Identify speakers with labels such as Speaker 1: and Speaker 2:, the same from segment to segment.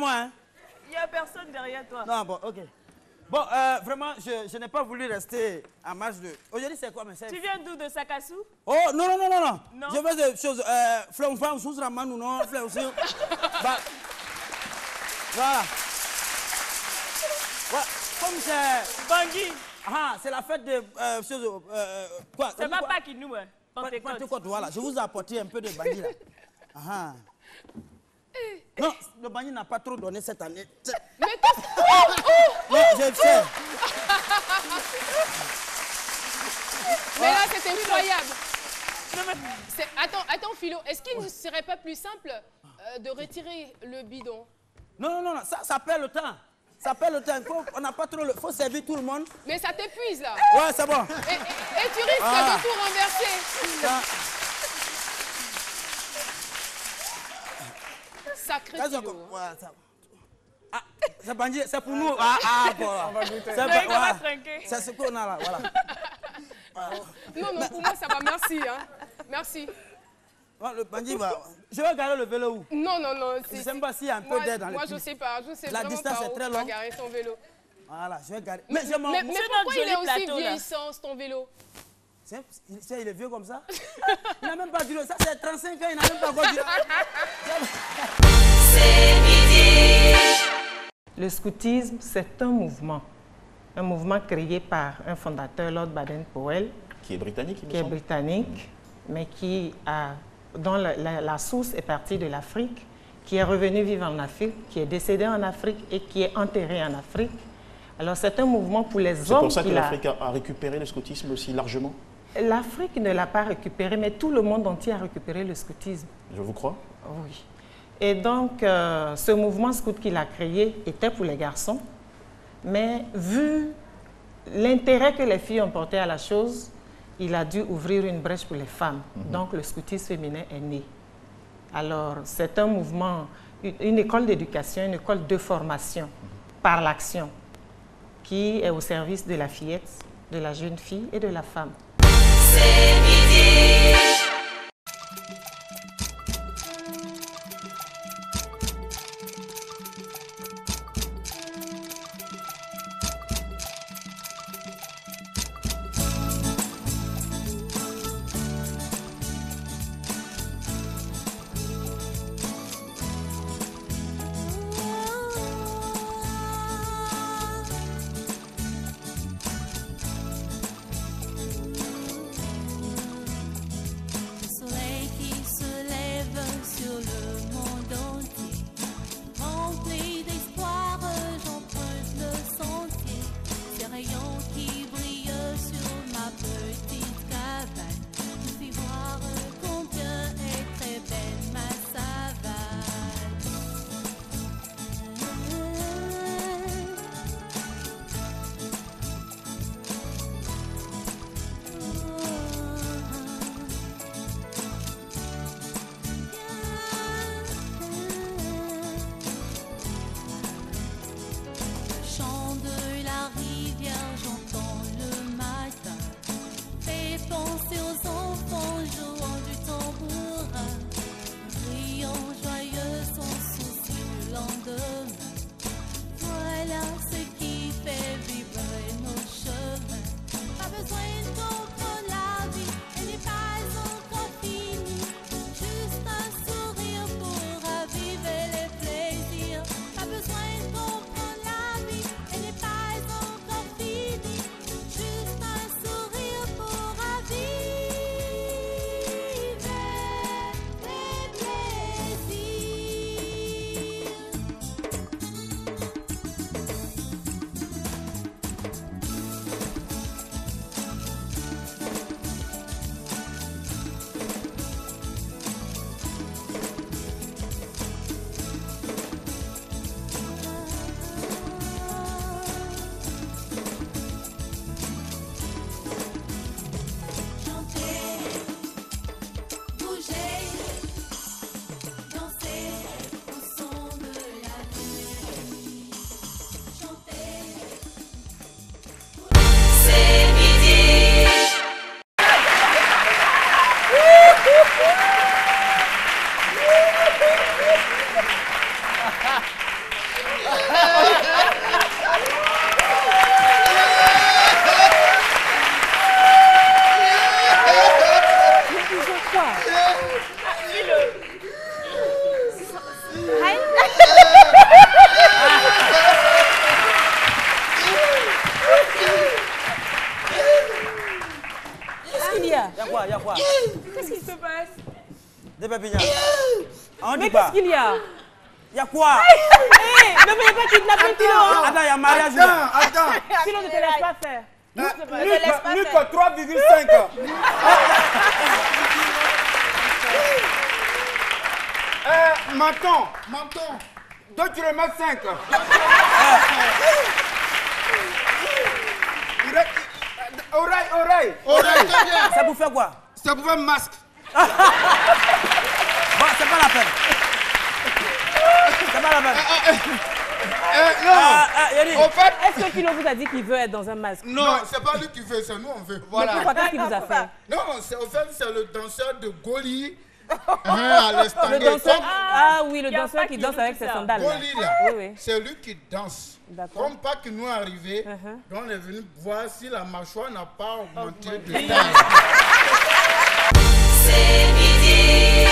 Speaker 1: moi, hein?
Speaker 2: Il n'y a personne derrière toi.
Speaker 1: Non, bon, ok. Bon, vraiment, je n'ai pas voulu rester à marge de... Aujourd'hui, c'est quoi, mes chefs?
Speaker 2: Tu viens d'où, de Sakassou?
Speaker 1: Oh, non, non, non, non, non.
Speaker 2: Non.
Speaker 1: Je veux des choses... Fleur, fleur, sous la main, non, fleur, aussi. Bah, voilà. Ouais, comme c'est...
Speaker 2: Bangui.
Speaker 1: Ah, c'est la fête de... choses... quoi?
Speaker 2: C'est pas Pâques qui nous, hein? Pentecôte.
Speaker 1: Pentecôte, voilà. Je vous ai apporté un peu de Bangui, là. Ah. Non, le Bangui n'a pas trop donné cette année.
Speaker 3: Mais qu'est-ce...
Speaker 1: Non, je sais.
Speaker 3: Mais là, c'est incroyable. Attends, Philo, est-ce qu'il ne serait pas plus simple de retirer le bidon?
Speaker 1: Non, non, non, ça perd le temps. Ça perd le temps. On n'a pas trop le... faut servir tout le monde.
Speaker 3: Mais ça t'épuise, là.
Speaker 1: Ouais, c'est bon.
Speaker 3: Et tu risques de tout renverser.
Speaker 1: Ça...
Speaker 3: Sacré
Speaker 1: Ça,
Speaker 3: Philo.
Speaker 1: ouais, ça... Ah, c'est Bangui, c'est pour nous. Ah, voilà.
Speaker 2: On va goûter. On va trinquer.
Speaker 1: C'est ce qu'on a là, voilà.
Speaker 3: Non, non, pour moi, ça va. Merci, hein. Merci.
Speaker 1: Le Bangui va... Je vais garer le vélo où?
Speaker 3: Non, non, non.
Speaker 1: Je ne sais pas s'il y a un peu d'air dans le
Speaker 3: Moi, je ne sais pas. Je sais
Speaker 1: la
Speaker 3: vraiment
Speaker 1: distance
Speaker 3: pas
Speaker 1: est
Speaker 3: où
Speaker 1: très
Speaker 3: tu vas
Speaker 1: longue.
Speaker 3: garer ton vélo.
Speaker 1: Voilà, je vais garer.
Speaker 3: Mais pourquoi il est aussi
Speaker 2: plateau,
Speaker 3: vieillissant, ton vélo?
Speaker 1: Il est vieux comme ça. Il n'a même pas duré. Ça, c'est 35 ans, il n'a même pas encore duré.
Speaker 4: C'est midi.
Speaker 5: Le scoutisme, c'est un mouvement créé par un fondateur, Lord Baden-Powell,
Speaker 6: qui est britannique,
Speaker 5: mais dont la source est partie de l'Afrique, qui est revenu vivre en Afrique, qui est décédé en Afrique et qui est enterré en Afrique. Alors c'est un mouvement pour les hommes.
Speaker 6: C'est pour ça que l'Afrique a récupéré le scoutisme aussi largement?
Speaker 5: L'Afrique ne l'a pas récupéré, mais tout le monde entier a récupéré le scoutisme.
Speaker 6: Je vous crois.
Speaker 5: Oui. Et donc, ce mouvement scout qu'il a créé était pour les garçons, mais vu l'intérêt que les filles ont porté à la chose, il a dû ouvrir une brèche pour les femmes. Donc, le scoutisme féminin est né. Alors, c'est un mouvement, une école d'éducation, une école de formation par l'action, qui est au service de la fillette, de la jeune fille et de la femme.
Speaker 4: C'est midi.
Speaker 1: quoi? Il y a quoi?
Speaker 2: Qu'est-ce qui se passe?
Speaker 1: Des pépinières. On dit
Speaker 2: Mais
Speaker 1: pas.
Speaker 2: qu'est-ce qu'il y a?
Speaker 1: Il y a quoi?
Speaker 2: Ne veuillez pas kidnapper Philo.
Speaker 1: Attends, il y a mariage.
Speaker 7: Attends.
Speaker 2: Philo, ne te laisse pas faire.
Speaker 7: Luc 3,5. Menton. Toi, tu le mets 5. Oreille.
Speaker 1: Ça vous fait quoi?
Speaker 7: Ça vous fait un masque.
Speaker 1: Bon, c'est pas la peine. C'est pas la peine.
Speaker 7: Au fait,
Speaker 2: Est-ce que Philo vous a dit qu'il veut être dans un masque?
Speaker 7: non, c'est pas lui qui veut, c'est nous on veut.
Speaker 2: Mais
Speaker 7: Voilà.
Speaker 2: pourquoi? Qu'est-ce qu'il vous a fait?
Speaker 7: Non, au fait, c'est le danseur de Goli. À l'instant.
Speaker 2: Le danseur. Ah oui, le danseur qui danse avec ses sandales.
Speaker 7: Goli là,
Speaker 2: Oui.
Speaker 7: c'est lui qui danse.
Speaker 2: D'accord.
Speaker 7: Comme pas qu'il nous est arrivé, donc on est venu voir si la mâchoire n'a pas augmenté de taille.
Speaker 4: C'est midi.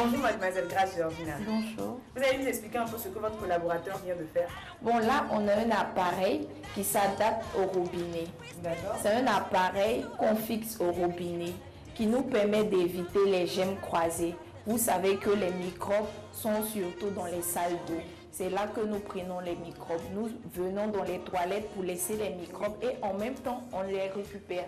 Speaker 8: Bonjour mademoiselle Grace Georgina. Bonjour. Vous allez nous expliquer un peu ce que votre collaborateur vient de faire?
Speaker 9: Bon, là, on a un appareil qui s'adapte au robinet.
Speaker 8: D'accord.
Speaker 9: C'est un appareil qu'on fixe au robinet qui nous permet d'éviter les gemmes croisées. Vous savez que les microbes sont surtout dans les salles d'eau. C'est là que nous prenons les microbes. Nous venons dans les toilettes pour laisser les microbes et en même temps, on les récupère.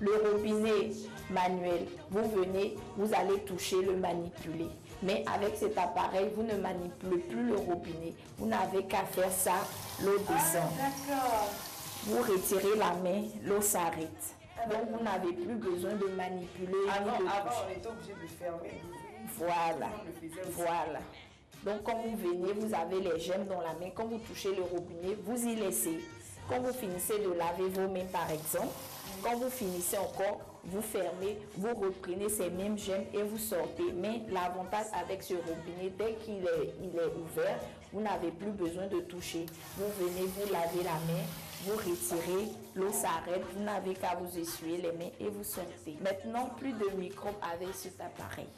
Speaker 9: Le robinet manuel, vous venez, vous allez toucher, le manipuler. Mais avec cet appareil, vous ne manipulez plus le robinet. Vous n'avez qu'à faire ça, l'eau descend.
Speaker 8: D'accord.
Speaker 9: Vous retirez la main, l'eau s'arrête. Donc vous n'avez plus besoin de manipuler.
Speaker 8: Avant,
Speaker 9: ni de toucher.
Speaker 8: on était obligé de fermer.
Speaker 9: Voilà. Voilà. Donc quand vous venez, vous avez les gemmes dans la main. Quand vous touchez le robinet, vous y laissez. Quand vous finissez de laver vos mains par exemple, quand vous finissez encore, vous fermez, vous reprenez ces mêmes gemmes et vous sortez. Mais l'avantage avec ce robinet, dès qu'il est ouvert, vous n'avez plus besoin de toucher. Vous venez, vous lavez la main, vous retirez, l'eau s'arrête, vous n'avez qu'à vous essuyer les mains et vous sortez. Maintenant, plus de microbes avec cet appareil.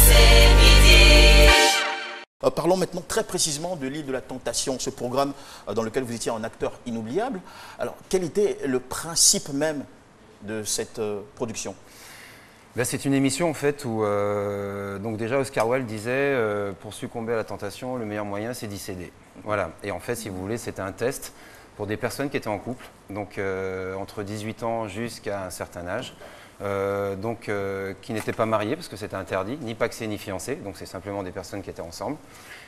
Speaker 4: C'est midi.
Speaker 6: Parlons maintenant très précisément de l'île de la Tentation, ce programme dans lequel vous étiez un acteur inoubliable. Alors, quel était le principe même de cette production?
Speaker 10: C'est une émission en fait où donc déjà Oscar Wilde disait pour succomber à la tentation, le meilleur moyen c'est d'y céder. Voilà. Et en fait, si vous voulez, c'était un test pour des personnes qui étaient en couple, donc entre 18 ans jusqu'à un certain âge. Qui n'étaient pas mariés parce que c'était interdit, ni pacsés ni fiancés, donc c'est simplement des personnes qui étaient ensemble,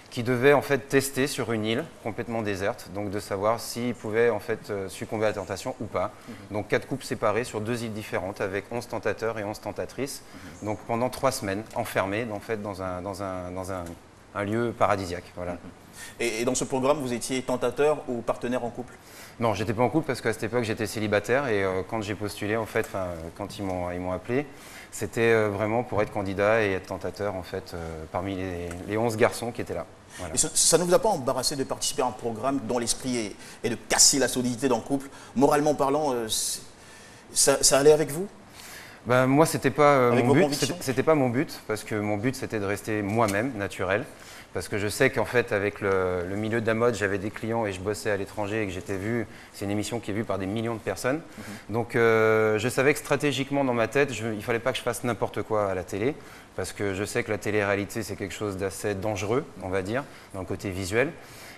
Speaker 10: qui devaient en fait tester sur une île complètement déserte, donc de savoir s'ils pouvaient en fait succomber à la tentation ou pas. Donc 4 couples séparés sur 2 îles différentes avec 11 tentateurs et 11 tentatrices, donc pendant 3 semaines enfermés en fait dans un lieu paradisiaque. Voilà.
Speaker 6: Et dans ce programme, vous étiez tentateur ou partenaire en couple?
Speaker 10: Non, j'étais pas en couple parce qu'à cette époque j'étais célibataire et quand j'ai postulé en fait, quand ils m'ont appelé, c'était vraiment pour être candidat et être tentateur en fait parmi les 11 garçons qui étaient là. Voilà.
Speaker 6: Et ça ne vous a pas embarrassé de participer à un programme dont l'esprit est de casser la solidité d'un couple? Moralement parlant, ça allait avec vous?
Speaker 10: Moi, c'était pas
Speaker 6: avec
Speaker 10: mon
Speaker 6: vos
Speaker 10: but.
Speaker 6: convictions?
Speaker 10: C'était pas mon but parce que mon but c'était de rester moi-même, naturel. Parce que je sais qu'en fait, avec le milieu de la mode, j'avais des clients et je bossais à l'étranger et que j'étais vu. C'est une émission qui est vue par des millions de personnes. Donc, je savais que stratégiquement, dans ma tête, il ne fallait pas que je fasse n'importe quoi à la télé. Parce que je sais que la télé-réalité, c'est quelque chose d'assez dangereux, on va dire, dans le côté visuel.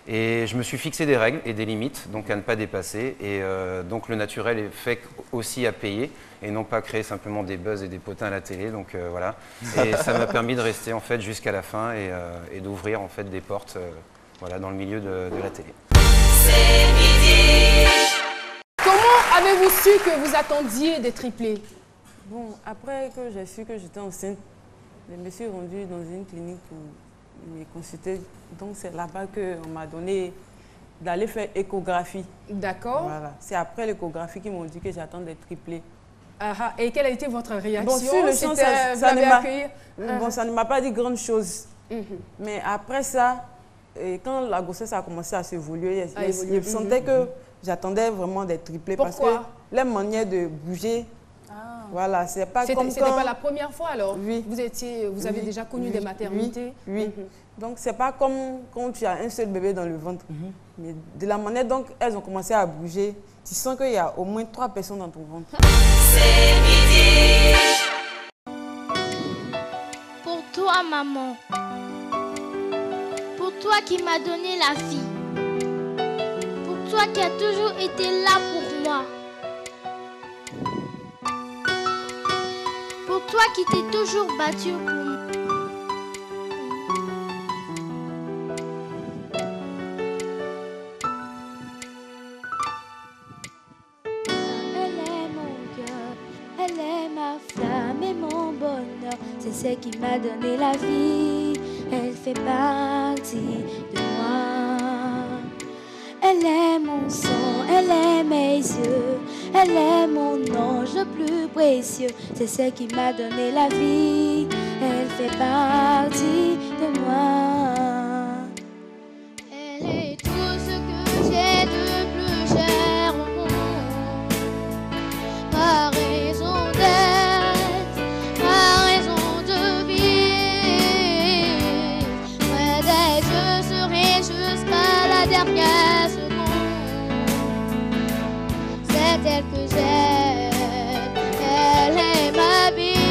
Speaker 10: Et je me suis fixé des règles et des limites, donc à ne pas dépasser. Et donc, le naturel est fait aussi à payer et non pas créer simplement des buzz et des potins à la télé. Donc voilà. Et ça m'a permis de rester en fait jusqu'à la fin et d'ouvrir en fait des portes voilà, dans le milieu de la télé.
Speaker 4: C'est midi.
Speaker 3: Comment avez-vous su que vous attendiez des triplés?
Speaker 2: Bon, après que j'ai su que j'étais enceinte, je me suis rendue dans une clinique pour me consulter. Donc c'est là-bas qu'on m'a donné d'aller faire échographie.
Speaker 3: D'accord.
Speaker 2: Voilà. C'est après l'échographie qu'ils m'ont dit que j'attends des triplés.
Speaker 3: Ah, et quelle a été votre réaction?
Speaker 2: Bon, sur le champ, ça ne m'a pas dit grande chose. Mais après ça, quand la grossesse a commencé à s'évoluer, je sentais que j'attendais vraiment des triplés.
Speaker 3: Pourquoi?
Speaker 2: Parce que la manière de bouger Voilà, c'est pas comme
Speaker 3: C'était pas la première fois alors?
Speaker 2: Oui.
Speaker 3: Vous avez déjà connu des maternités?
Speaker 2: Oui. Donc, c'est pas comme quand tu as un seul bébé dans le ventre. Mais de la manière dont elles ont commencé à bouger, tu sens qu'il y a au moins 3 personnes dans ton ventre.
Speaker 4: C'est midi.
Speaker 11: Pour toi, maman. Pour toi qui m'as donné la vie. Pour toi qui as toujours été là pour moi. Pour toi qui t'es toujours battu pour moi. Elle est mon cœur, elle est ma flamme et mon bonheur. C'est celle qui m'a donné la vie, elle fait partie de moi. Elle est mon sang, elle est mes yeux, elle est mon ange le plus précieux. C'est celle qui m'a donné la vie, elle fait partie de moi. Elle est tout ce que j'ai de plus cher au monde. Ma raison d'être, ma raison de vivre. Près d'elle je serai jusqu'à la dernière seconde. C'est elle que j'aime, elle est ma vie.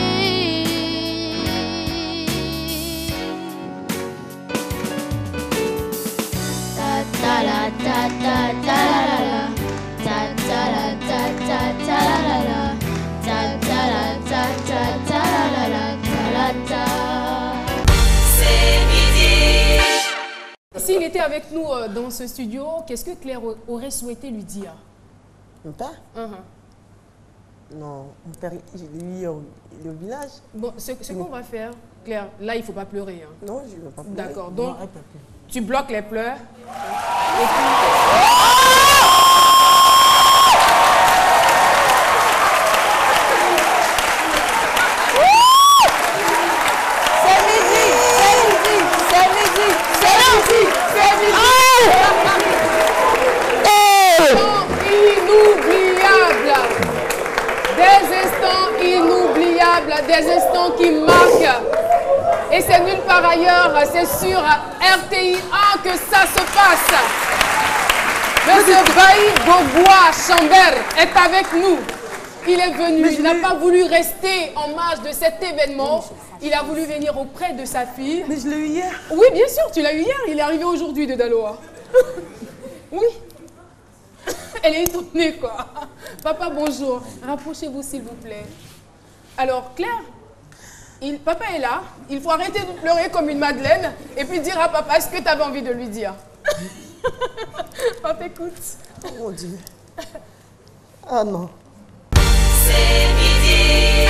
Speaker 11: Ta ta la ta ta ta la la, ta ta la ta ta ta la la, ta ta la ta ta ta la la, ta la ta.
Speaker 4: C'est midi.
Speaker 3: S'il était avec nous dans ce studio, qu'est-ce que Claire aurait souhaité lui dire?
Speaker 12: Mon père? Non, mon père, il est au village.
Speaker 3: Bon, ce qu'on va faire, Claire, là, il ne faut pas pleurer. Hein.
Speaker 12: Non, je ne veux pas pleurer.
Speaker 3: D'accord, donc, tu bloques les pleurs.
Speaker 2: C'est midi, c'est midi, c'est midi, c'est midi, c'est midi.
Speaker 3: Inoubliable. Des instants inoubliables, des instants qui marquent. Et c'est nulle part ailleurs, c'est sur RTI 1 que ça se passe. Monsieur Bailly Beaubois Chambert est avec nous. Il est venu, il n'a pas voulu rester en marge de cet événement. Il a voulu venir auprès de sa fille.
Speaker 12: Mais je l'ai eu hier.
Speaker 3: Oui, bien sûr, tu l'as eu hier. Il est arrivé aujourd'hui de Daloa. Oui. Elle est étonnée, quoi. Papa, bonjour. Rapprochez-vous, s'il vous plaît. Alors, Claire, papa est là. Il faut arrêter de pleurer comme une madeleine et puis dire à papa ce que tu avais envie de lui dire. Papa, écoute.
Speaker 12: Oh mon Dieu. Ah non.
Speaker 4: C'est midi.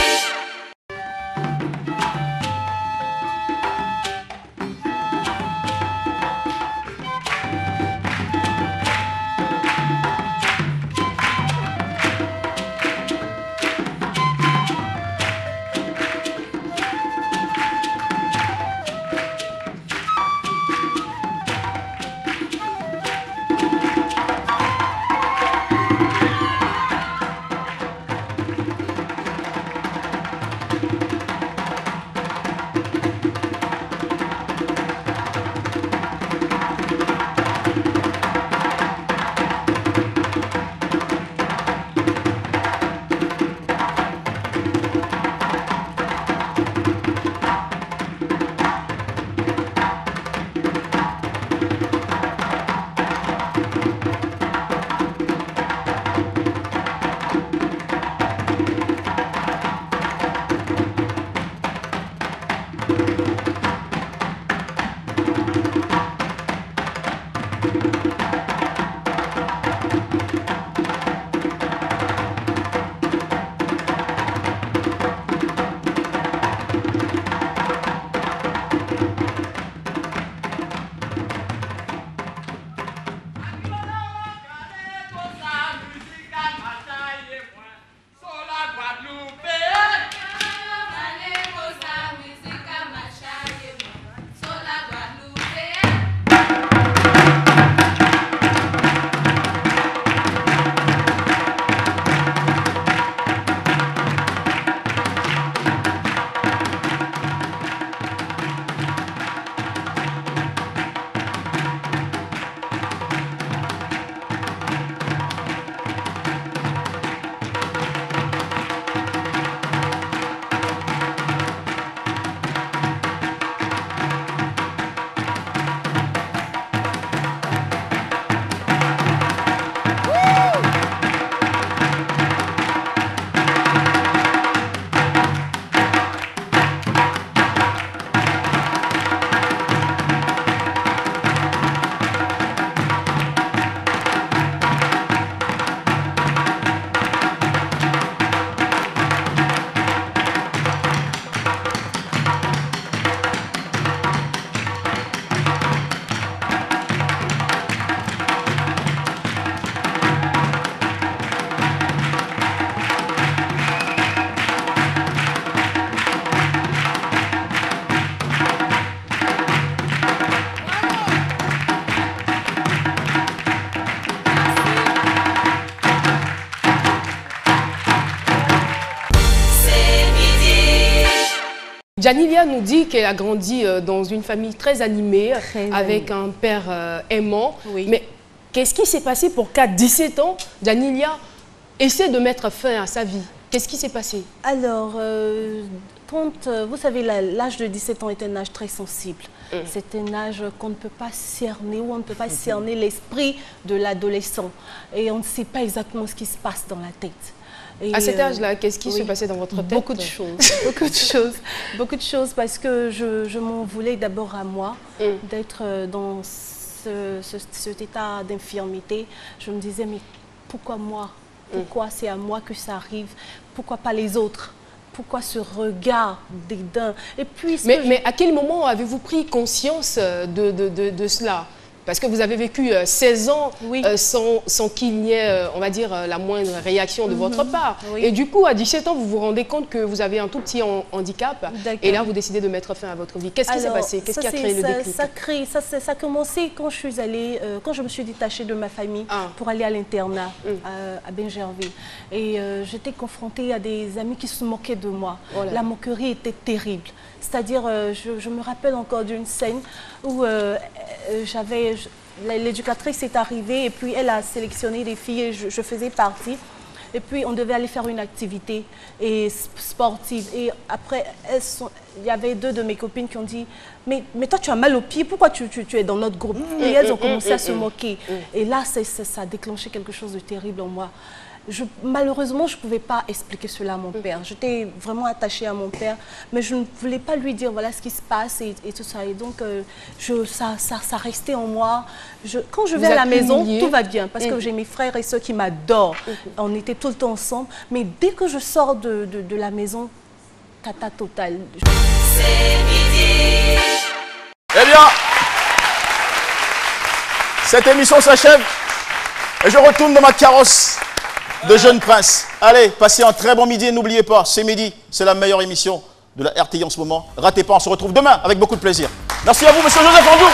Speaker 3: Janilia nous dit qu'elle a grandi dans une famille très animée, avec un père aimant.
Speaker 13: Oui.
Speaker 3: Mais qu'est-ce qui s'est passé pour qu'à 17 ans, Janilia essaie de mettre fin à sa vie? Qu'est-ce qui s'est passé?
Speaker 13: Alors, vous savez, l'âge de 17 ans est un âge très sensible. C'est un âge qu'on ne peut pas cerner, où on ne peut pas cerner l'esprit de l'adolescent. Et on ne sait pas exactement ce qui se passe dans la tête. Et
Speaker 3: à cet âge-là, qu'est-ce qui se passait dans votre tête?
Speaker 13: Beaucoup de choses, beaucoup de choses, parce que je m'en voulais d'abord à moi, d'être dans cet état d'infirmité. Je me disais, mais pourquoi moi? Pourquoi c'est à moi que ça arrive? Pourquoi pas les autres? Pourquoi ce regard dédain? Et puis,
Speaker 3: mais à quel moment avez-vous pris conscience de cela? Parce que vous avez vécu 16 ans sans qu'il n'y ait, on va dire, la moindre réaction de votre part.
Speaker 13: Oui.
Speaker 3: Et du coup, à 17 ans, vous vous rendez compte que vous avez un tout petit handicap. Et là, vous décidez de mettre fin à votre vie. Qu'est-ce qui s'est passé? Qu'est-ce qui a créé le déclic?
Speaker 13: Ça a commencé quand je suis allée, quand je me suis détachée de ma famille pour aller à l'internat à Benjerville. Et j'étais confrontée à des amis qui se moquaient de moi. La moquerie était terrible. C'est-à-dire, je me rappelle encore d'une scène où l'éducatrice est arrivée et puis elle a sélectionné des filles et je faisais partie. Et puis on devait aller faire une activité sportive. Et après, il y avait deux de mes copines qui ont dit « Mais toi, tu as mal aux pieds, pourquoi tu es dans notre groupe ?» Et elles ont commencé à se moquer. Et là, ça a déclenché quelque chose de terrible en moi. Malheureusement, je ne pouvais pas expliquer cela à mon père. J'étais vraiment attachée à mon père, mais je ne voulais pas lui dire voilà ce qui se passe et tout ça. Et donc, ça restait en moi. Quand je vais à la maison, tout va bien parce que j'ai mes frères et soeurs qui m'adorent. On était tout le temps ensemble. Mais dès que je sors de la maison, cata totale.
Speaker 4: C'est midi.
Speaker 6: Eh bien, cette émission s'achève et je retourne dans ma carrosse de Jeune Prince. Allez, passez un très bon midi et n'oubliez pas, c'est midi, c'est la meilleure émission de la RTI en ce moment. Ratez pas, on se retrouve demain avec beaucoup de plaisir. Merci à vous, monsieur Joseph Andou.